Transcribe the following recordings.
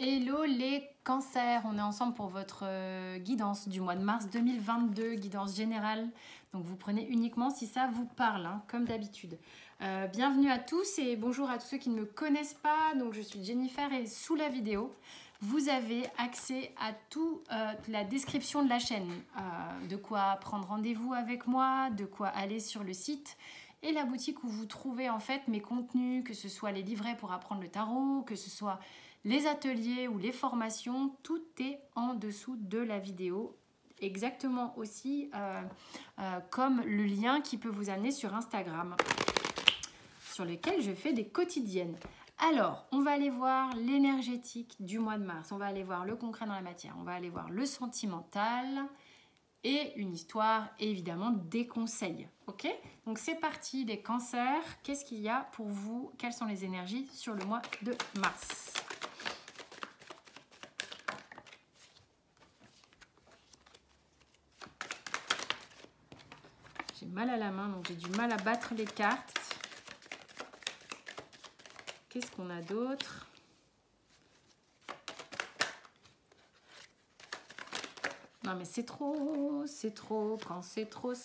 Hello les cancers, on est ensemble pour votre guidance du mois de mars 2022, guidance générale. Donc vous prenez uniquement si ça vous parle, hein, comme d'habitude. Bienvenue à tous et bonjour à tous ceux qui ne me connaissent pas. Donc je suis Jennifer et sous la vidéo, vous avez accès à toute la description de la chaîne. De quoi prendre rendez-vous avec moi, de quoi aller sur le site. Et la boutique où vous trouvez en fait mes contenus, que ce soit les livrets pour apprendre le tarot, que ce soit les ateliers ou les formations, tout est en dessous de la vidéo. Exactement aussi comme le lien qui peut vous amener sur Instagram, sur lequel je fais des quotidiennes. Alors, on va aller voir l'énergétique du mois de mars, on va aller voir le concret dans la matière, on va aller voir le sentimental et une histoire et évidemment des conseils. Ok? Donc c'est parti les cancers, qu'est-ce qu'il y a pour vous? Quelles sont les énergies sur le mois de mars? J'ai mal à la main, donc j'ai du mal à battre les cartes. Qu'est-ce qu'on a d'autre? Non mais c'est trop, quand c'est trop,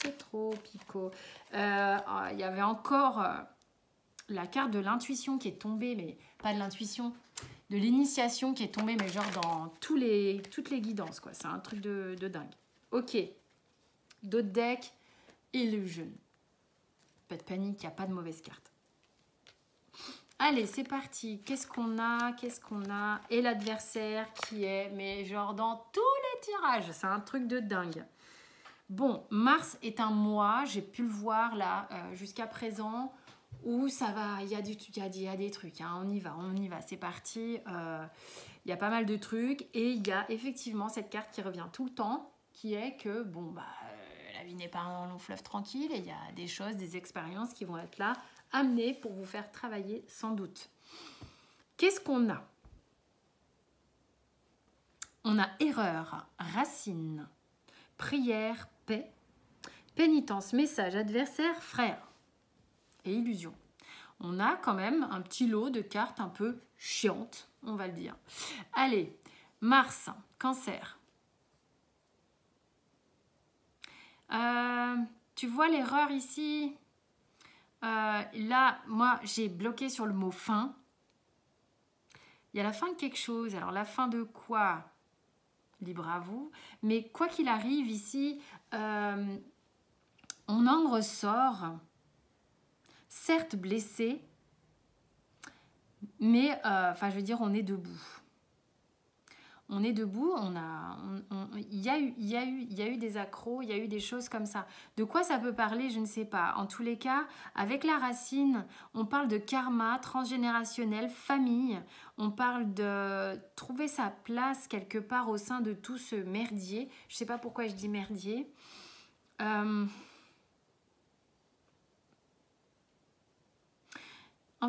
Pico. Il y avait encore la carte de l'intuition qui est tombée, mais pas de l'intuition, de l'initiation qui est tombée, mais genre dans toutes les guidances, quoi. C'est un truc de dingue. Ok, d'autres decks. Illusion. Pas de panique, il n'y a pas de mauvaise carte. Allez, c'est parti. Qu'est-ce qu'on a? Et l'adversaire qui est, mais genre dans tous les tirages. C'est un truc de dingue. Bon, Mars est un mois, j'ai pu le voir là, jusqu'à présent, où ça va, il y a des trucs. Hein, on y va, c'est parti. Il y a pas mal de trucs. Et il y a effectivement cette carte qui revient tout le temps, qui est que, bon, bah... la vie n'est pas un long fleuve tranquille et il y a des choses, des expériences qui vont être là, amenées pour vous faire travailler sans doute. Qu'est-ce qu'on a? On a erreur, racine, prière, paix, pénitence, message, adversaire, frère et illusion. On a quand même un petit lot de cartes un peu chiantes, on va le dire. Allez, Mars, Cancer. Tu vois l'erreur ici, là, moi, j'ai bloqué sur le mot fin. Il y a la fin de quelque chose. Alors, la fin de quoi? Libre à vous. Mais quoi qu'il arrive ici, on en ressort, certes blessé, mais, enfin, je veux dire, on est debout. On est debout, il y a eu des accros, il y a eu des choses comme ça. De quoi ça peut parler, je ne sais pas. En tous les cas, avec la racine, on parle de karma, transgénérationnel, famille. On parle de trouver sa place quelque part au sein de tout ce merdier. Je ne sais pas pourquoi je dis merdier. En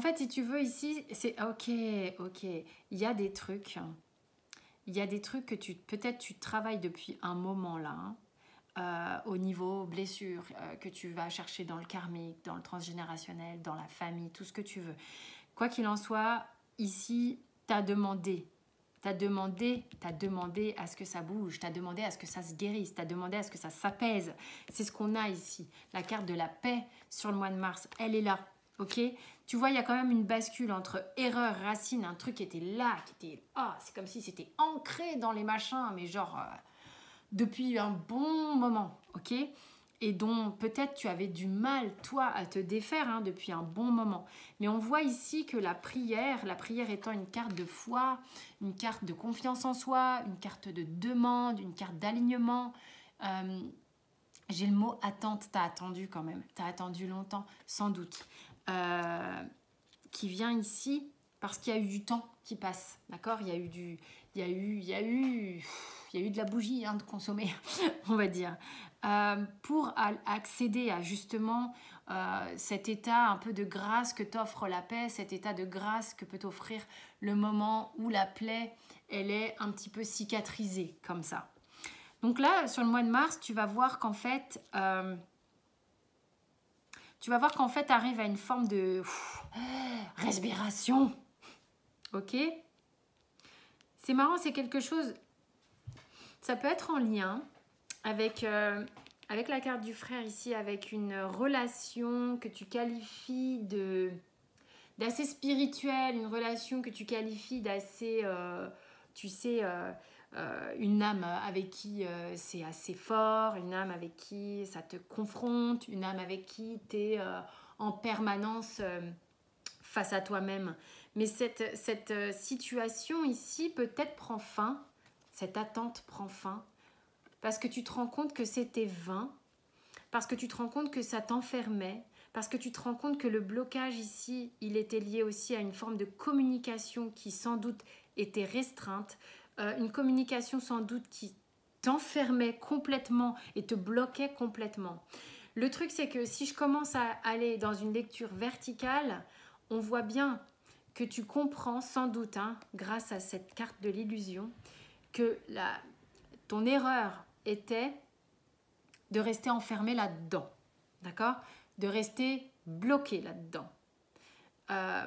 fait, si tu veux, ici, c'est ok. Il y a des trucs... Il y a des trucs que peut-être tu travailles depuis un moment là, au niveau blessure, que tu vas chercher dans le karmique, dans le transgénérationnel, dans la famille, tout ce que tu veux. Quoi qu'il en soit, ici, tu as demandé à ce que ça bouge, tu as demandé à ce que ça se guérisse, tu as demandé à ce que ça s'apaise. C'est ce qu'on a ici. La carte de la paix sur le mois de mars, elle est là. Ok, tu vois, il y a quand même une bascule entre erreur, racine, un truc qui était là, c'est comme si c'était ancré dans les machins, mais genre depuis un bon moment, ok, et dont peut-être tu avais du mal, toi, à te défaire hein, depuis un bon moment. Mais on voit ici que la prière étant une carte de foi, une carte de confiance en soi, une carte de demande, une carte d'alignement. J'ai le mot attente, t'as attendu quand même, t'as attendu longtemps, sans doute. Qui vient ici parce qu'il y a eu du temps qui passe, d'accord? Il y a eu de la bougie hein, de consommer, on va dire, pour accéder à justement cet état un peu de grâce que t'offre la paix, cet état de grâce que peut t'offrir le moment où la plaie, elle est un petit peu cicatrisée comme ça. Donc là, sur le mois de mars, tu vas voir qu'en fait... arrive à une forme de respiration. Ok? C'est marrant, c'est quelque chose, ça peut être en lien avec, avec la carte du frère ici, avec une relation que tu qualifies d'assez spirituelle, une relation que tu qualifies d'assez, tu sais, une âme avec qui c'est assez fort, une âme avec qui ça te confronte, une âme avec qui tu es en permanence face à toi-même. Mais cette situation ici peut-être prend fin, cette attente prend fin, parce que tu te rends compte que c'était vain, parce que tu te rends compte que ça t'enfermait, parce que tu te rends compte que le blocage ici, il était lié aussi à une forme de communication qui sans doute était restreinte, une communication sans doute qui t'enfermait complètement et te bloquait complètement. Le truc, c'est que si je commence à aller dans une lecture verticale, on voit bien que tu comprends sans doute, hein, grâce à cette carte de l'illusion, que ton erreur était de rester enfermé là-dedans, d'accord? De rester bloqué là-dedans. La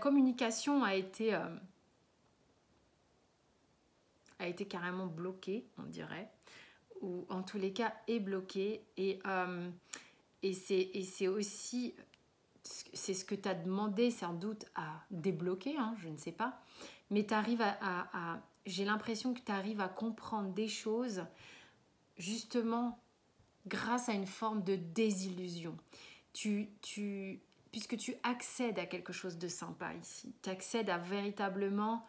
communication a été carrément bloquée, on dirait, ou en tous les cas est bloquée, et c'est aussi, c'est ce que tu as demandé sans doute à débloquer, hein, je ne sais pas, mais tu arrives j'ai l'impression que tu arrives à comprendre des choses justement grâce à une forme de désillusion. Puisque tu accèdes à quelque chose de sympa ici, tu accèdes à véritablement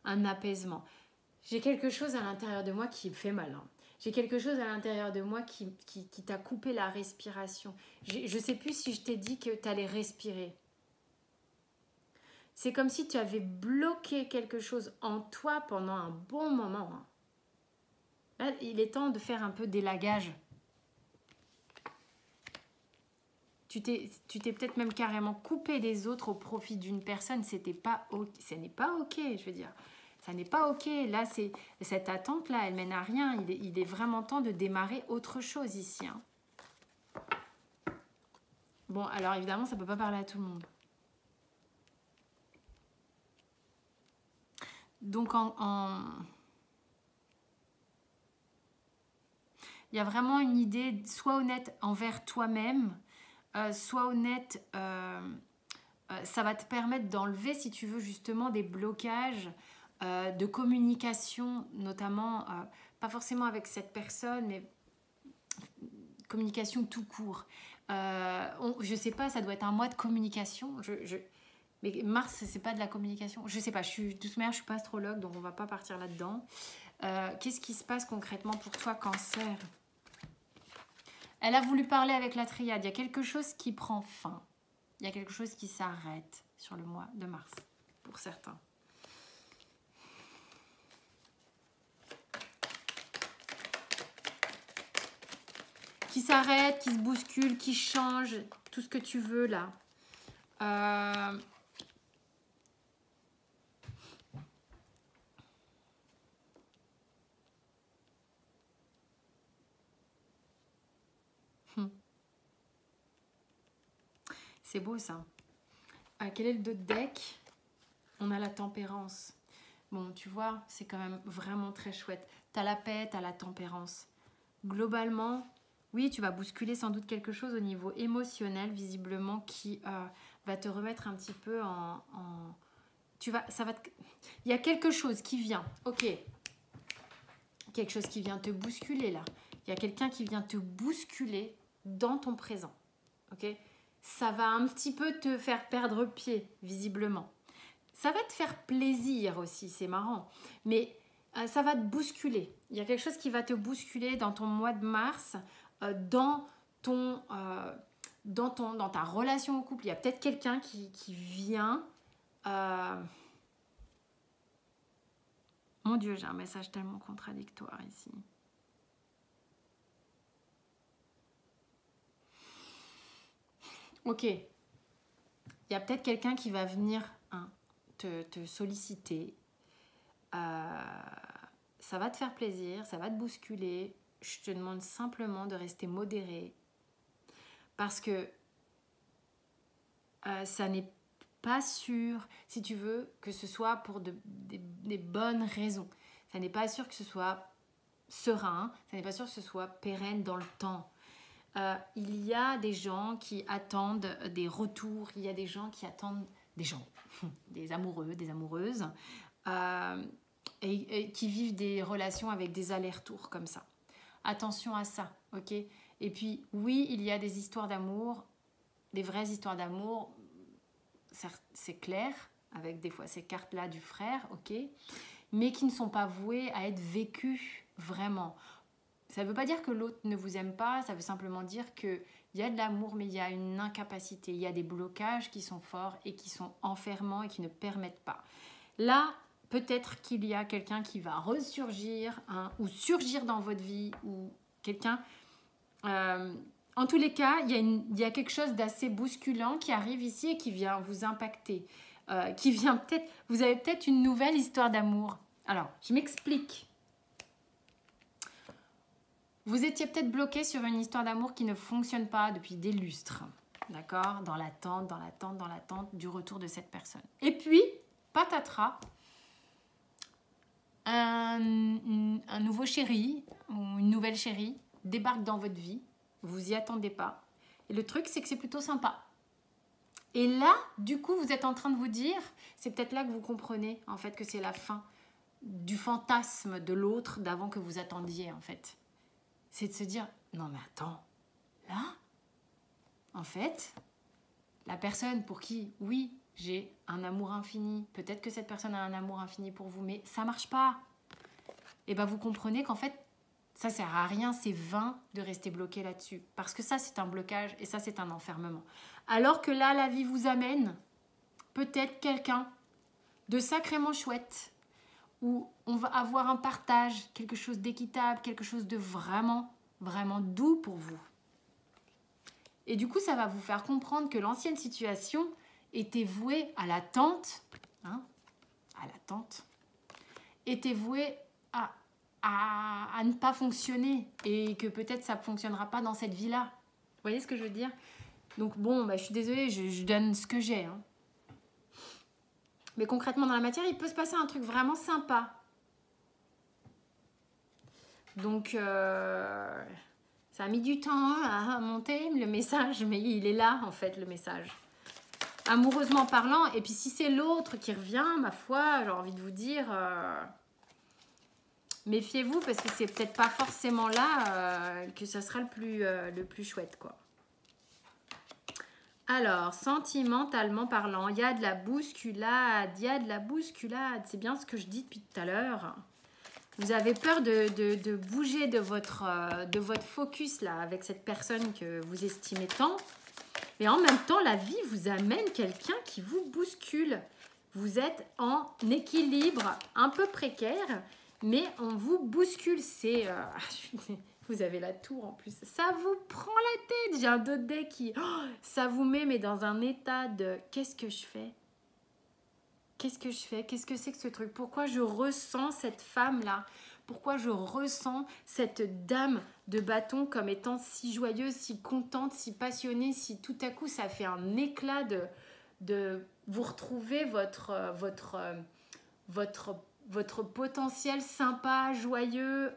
un apaisement. J'ai quelque chose à l'intérieur de moi qui me fait mal, hein. J'ai quelque chose à l'intérieur de moi qui t'a coupé la respiration. Je ne sais plus si je t'ai dit que tu allais respirer. C'est comme si tu avais bloqué quelque chose en toi pendant un bon moment, hein. Là, il est temps de faire un peu d'élagage. Tu t'es peut-être même carrément coupé des autres au profit d'une personne. C'était pas ok. Ce n'est pas ok, je veux dire. Ça n'est pas ok. Là, cette attente-là, elle mène à rien. Il est vraiment temps de démarrer autre chose ici, hein. Bon, alors évidemment, ça ne peut pas parler à tout le monde. Donc, il y a vraiment une idée, sois honnête envers toi-même, sois honnête, ça va te permettre d'enlever, si tu veux, justement des blocages de communication, notamment, pas forcément avec cette personne, mais communication tout court. Je sais pas, ça doit être un mois de communication. Mais Mars, c'est pas de la communication. Je sais pas, de toute manière, je suis pas astrologue, donc on va pas partir là-dedans. Qu'est-ce qui se passe concrètement pour toi, Cancer? Elle a voulu parler avec la triade. Il y a quelque chose qui prend fin. Il y a quelque chose qui s'arrête sur le mois de mars, pour certains. Qui s'arrête, qui se bouscule, qui change, tout ce que tu veux là. C'est beau ça. Quel est le 2 de deck? On a la tempérance. Bon, tu vois, c'est quand même vraiment très chouette. Tu as la paix, tu as la tempérance. Globalement, oui, tu vas bousculer sans doute quelque chose au niveau émotionnel, visiblement, qui va te remettre un petit peu Il y a quelque chose qui vient, ok. Quelque chose qui vient te bousculer là. Il y a quelqu'un qui vient te bousculer dans ton présent, ok. Ça va un petit peu te faire perdre pied, visiblement. Ça va te faire plaisir aussi, c'est marrant. Mais ça va te bousculer. Il y a quelque chose qui va te bousculer dans ton mois de mars, dans ta relation au couple. Il y a peut-être quelqu'un qui vient... Mon Dieu, j'ai un message tellement contradictoire ici. Ok. Il y a peut-être quelqu'un qui va venir te solliciter. Ça va te faire plaisir, ça va te bousculer. Je te demande simplement de rester modéré. Parce que ça n'est pas sûr, si tu veux, que ce soit pour des bonnes raisons. Ça n'est pas sûr que ce soit serein, ça n'est pas sûr que ce soit pérenne dans le temps. Il y a des gens qui attendent des retours, il y a des gens qui attendent des amoureux, des amoureuses, et qui vivent des relations avec des allers-retours comme ça. Attention à ça, ok? Et puis, oui, il y a des histoires d'amour, des vraies histoires d'amour, c'est clair, avec des fois ces cartes-là du frère, ok? Mais qui ne sont pas vouées à être vécues vraiment. Ça ne veut pas dire que l'autre ne vous aime pas, ça veut simplement dire qu'il y a de l'amour, mais il y a une incapacité, il y a des blocages qui sont forts et qui sont enfermants et qui ne permettent pas. Là, peut-être qu'il y a quelqu'un qui va ressurgir ou surgir dans votre vie, ou quelqu'un... en tous les cas, il y a quelque chose d'assez bousculant qui arrive ici et qui vient vous impacter. Qui vient peut-être... Vous avez peut-être une nouvelle histoire d'amour. Alors, je m'explique. Vous étiez peut-être bloqué sur une histoire d'amour qui ne fonctionne pas depuis des lustres. D'accord? Dans l'attente du retour de cette personne. Et puis, patatras, un nouveau chéri ou une nouvelle chérie débarque dans votre vie. Vous y attendez pas. Et le truc, c'est que c'est plutôt sympa. Et là, du coup, vous êtes en train de vous dire, c'est peut-être là que vous comprenez, en fait, que c'est la fin du fantasme de l'autre d'avant que vous attendiez, en fait. C'est de se dire, non mais attends, là, en fait, la personne pour qui, oui, j'ai un amour infini, peut-être que cette personne a un amour infini pour vous, mais ça marche pas. Et bien vous comprenez qu'en fait, ça sert à rien, c'est vain de rester bloqué là-dessus. Parce que ça, c'est un blocage et ça, c'est un enfermement. Alors que là, la vie vous amène peut-être quelqu'un de sacrément chouette, où on va avoir un partage, quelque chose d'équitable, quelque chose de vraiment, vraiment doux pour vous. Et du coup, ça va vous faire comprendre que l'ancienne situation était vouée à l'attente, était vouée à ne pas fonctionner et que peut-être ça ne fonctionnera pas dans cette vie-là. Vous voyez ce que je veux dire? Donc bon, je suis désolée, je donne ce que j'ai. Hein. Mais concrètement, dans la matière, il peut se passer un truc vraiment sympa. Donc, ça a mis du temps à monter le message, mais il est là, en fait, le message. Amoureusement parlant, et puis si c'est l'autre qui revient, ma foi, j'ai envie de vous dire... méfiez-vous, parce que c'est peut-être pas forcément là que ça sera le plus chouette, quoi. Alors, sentimentalement parlant, il y a de la bousculade, c'est bien ce que je dis depuis tout à l'heure. Vous avez peur de bouger de votre focus là, avec cette personne que vous estimez tant. Mais en même temps, la vie vous amène quelqu'un qui vous bouscule. Vous êtes en équilibre un peu précaire, mais on vous bouscule. C'est... vous avez la tour en plus. Ça vous prend la tête. J'ai un dos de deck qui... ça vous met mais dans un état de... Qu'est-ce que je fais? Qu'est-ce que je fais? Qu'est-ce que c'est que ce truc? Pourquoi je ressens cette femme-là? Pourquoi je ressens cette dame de bâton comme étant si joyeuse, si contente, si passionnée, si tout à coup ça fait un éclat de vous retrouver votre potentiel sympa, joyeux,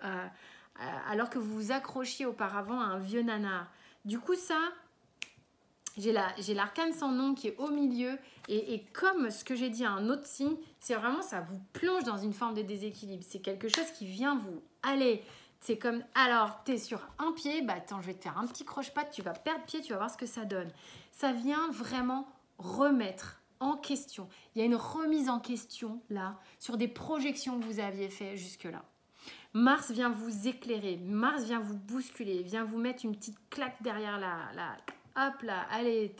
alors que vous vous accrochiez auparavant à un vieux nanar. Du coup, ça, j'ai l'arcane sans nom qui est au milieu. Et comme ce que j'ai dit à un autre signe, c'est vraiment ça vous plonge dans une forme de déséquilibre. C'est quelque chose qui vient vous aller. C'est comme, alors, tu es sur un pied, bah attends, je vais te faire un petit croche-patte, tu vas perdre pied, tu vas voir ce que ça donne. Ça vient vraiment remettre en question. Il y a une remise en question, là, sur des projections que vous aviez faites jusque-là. Mars vient vous éclairer, Mars vient vous bousculer, vient vous mettre une petite claque derrière hop là, allez,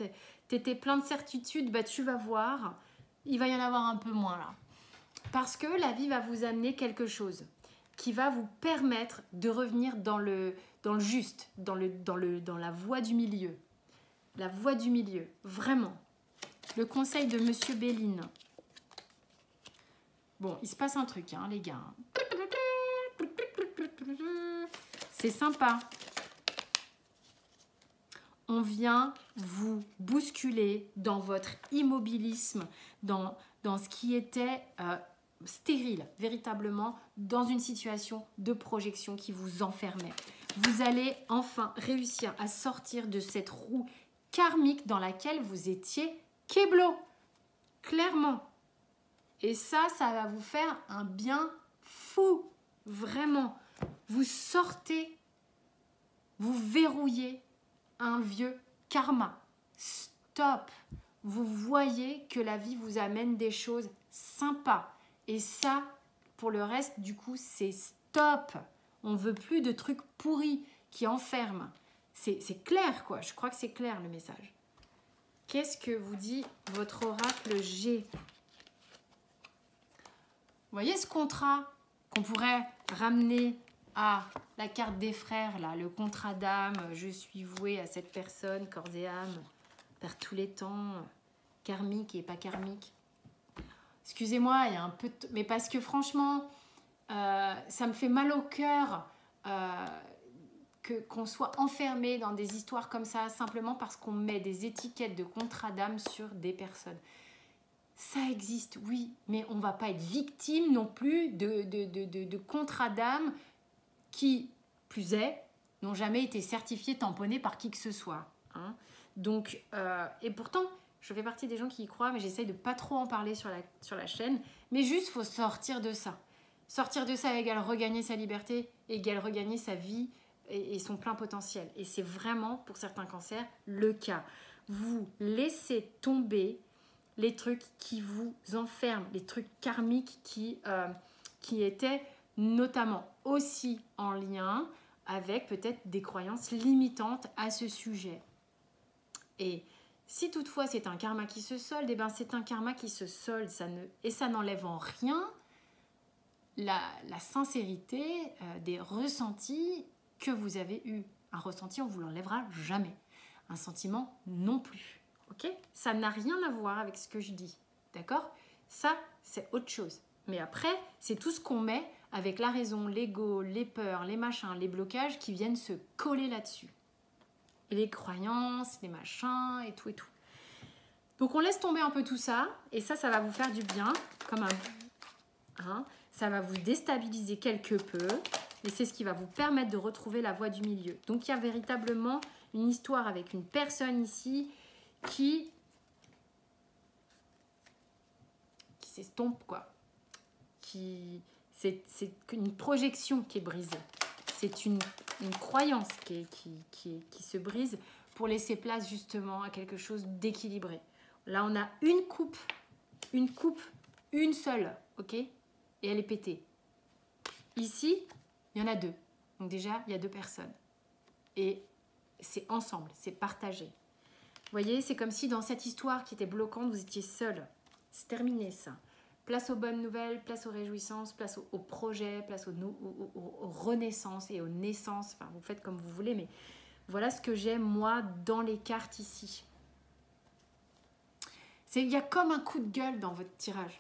t'étais plein de certitudes, bah tu vas voir, il va y en avoir un peu moins là. Parce que la vie va vous amener quelque chose qui va vous permettre de revenir dans le juste, dans la voie du milieu. La voie du milieu, vraiment. Le conseil de Monsieur Béline. Bon, il se passe un truc, hein, les gars. C'est sympa. on vient vous bousculer dans votre immobilisme, dans ce qui était stérile, véritablement, dans une situation de projection qui vous enfermait. Vous allez enfin réussir à sortir de cette roue karmique dans laquelle vous étiez kéblo, clairement. Et ça va vous faire un bien fou, vraiment. Vous sortez, vous verrouillez un vieux karma. Stop. Vous voyez que la vie vous amène des choses sympas. Et ça, pour le reste, du coup, c'est stop. On ne veut plus de trucs pourris qui enferment. C'est clair, quoi. Je crois que c'est clair, le message. Qu'est-ce que vous dit votre oracle G? Vous voyez ce contrat qu'on pourrait ramener à la carte des frères, là, le contrat d'âme, je suis voué à cette personne, corps et âme, par tous les temps, karmique et pas karmique. Excusez-moi, il y a un peu de... Mais parce que franchement, ça me fait mal au cœur qu'on soit enfermé dans des histoires comme ça, simplement parce qu'on met des étiquettes de contrat d'âme sur des personnes. Ça existe, oui, mais on ne va pas être victime non plus de contrats d'âme qui, plus est, n'ont jamais été certifiés, tamponnés par qui que ce soit. Hein. Donc, et pourtant, je fais partie des gens qui y croient, mais j'essaye de pas trop en parler sur la chaîne. Mais juste, il faut sortir de ça. Sortir de ça égale regagner sa liberté, égale regagner sa vie et son plein potentiel. Et c'est vraiment, pour certains cancers, le cas. Vous laissez tomber les trucs qui vous enferment, les trucs karmiques qui étaient notamment aussi en lien avec peut-être des croyances limitantes à ce sujet. Et si toutefois c'est un karma qui se solde, eh ben c'est un karma qui se solde, et ça n'enlève en rien la sincérité des ressentis que vous avez eus. Un ressenti, on ne vous l'enlèvera jamais. Un sentiment non plus. Ok ? Ça n'a rien à voir avec ce que je dis. D'accord ? Ça, c'est autre chose. Mais après, c'est tout ce qu'on met avec la raison, l'ego, les peurs, les machins, les blocages qui viennent se coller là-dessus. Et les croyances, les machins et tout et tout. Donc on laisse tomber un peu tout ça. Et ça va vous faire du bien. Comme un... ça va vous déstabiliser quelque peu. Et c'est ce qui va vous permettre de retrouver la voie du milieu. Donc il y a véritablement une histoire avec une personne ici qui s'estompe, quoi. C'est une projection qui est brisée. C'est une croyance qui se brise pour laisser place justement à quelque chose d'équilibré. Là, on a une coupe, une seule, ok ? Et elle est pétée. Ici, il y en a deux. Donc déjà, il y a deux personnes. Et c'est ensemble, c'est partagé. Vous voyez, c'est comme si dans cette histoire qui était bloquante, vous étiez seul. C'est terminé, ça. Place aux bonnes nouvelles, place aux réjouissances, place aux projets, place aux renaissances et aux naissances. Enfin, vous faites comme vous voulez, mais voilà ce que j'ai, moi, dans les cartes ici. Il y a comme un coup de gueule dans votre tirage.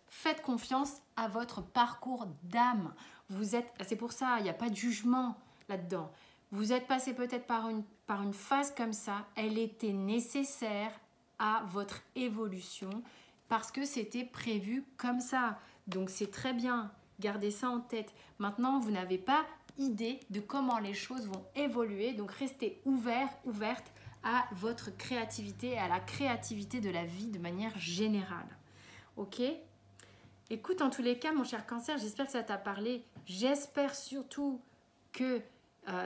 Faites confiance à votre parcours d'âme. C'est pour ça, il n'y a pas de jugement là-dedans. Vous êtes passé peut-être par une phase comme ça. Elle était nécessaire à votre évolution parce que c'était prévu comme ça. Donc c'est très bien, gardez ça en tête. Maintenant, vous n'avez pas idée de comment les choses vont évoluer. Donc restez ouverte à votre créativité et à la créativité de la vie de manière générale. Ok ? Écoute, en tous les cas, mon cher cancer, j'espère que ça t'a parlé. J'espère surtout que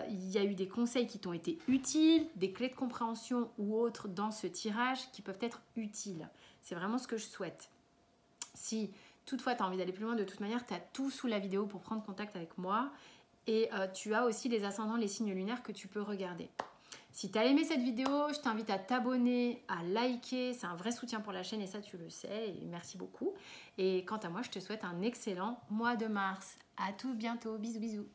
il y a eu des conseils qui t'ont été utiles, des clés de compréhension ou autres dans ce tirage qui peuvent être utiles. C'est vraiment ce que je souhaite. Si toutefois tu as envie d'aller plus loin, de toute manière, tu as tout sous la vidéo pour prendre contact avec moi. Et tu as aussi les ascendants, les signes lunaires que tu peux regarder. Si tu as aimé cette vidéo, je t'invite à t'abonner, à liker. C'est un vrai soutien pour la chaîne et ça, tu le sais. Et merci beaucoup. Et quant à moi, je te souhaite un excellent mois de mars. À tout bientôt. Bisous, bisous.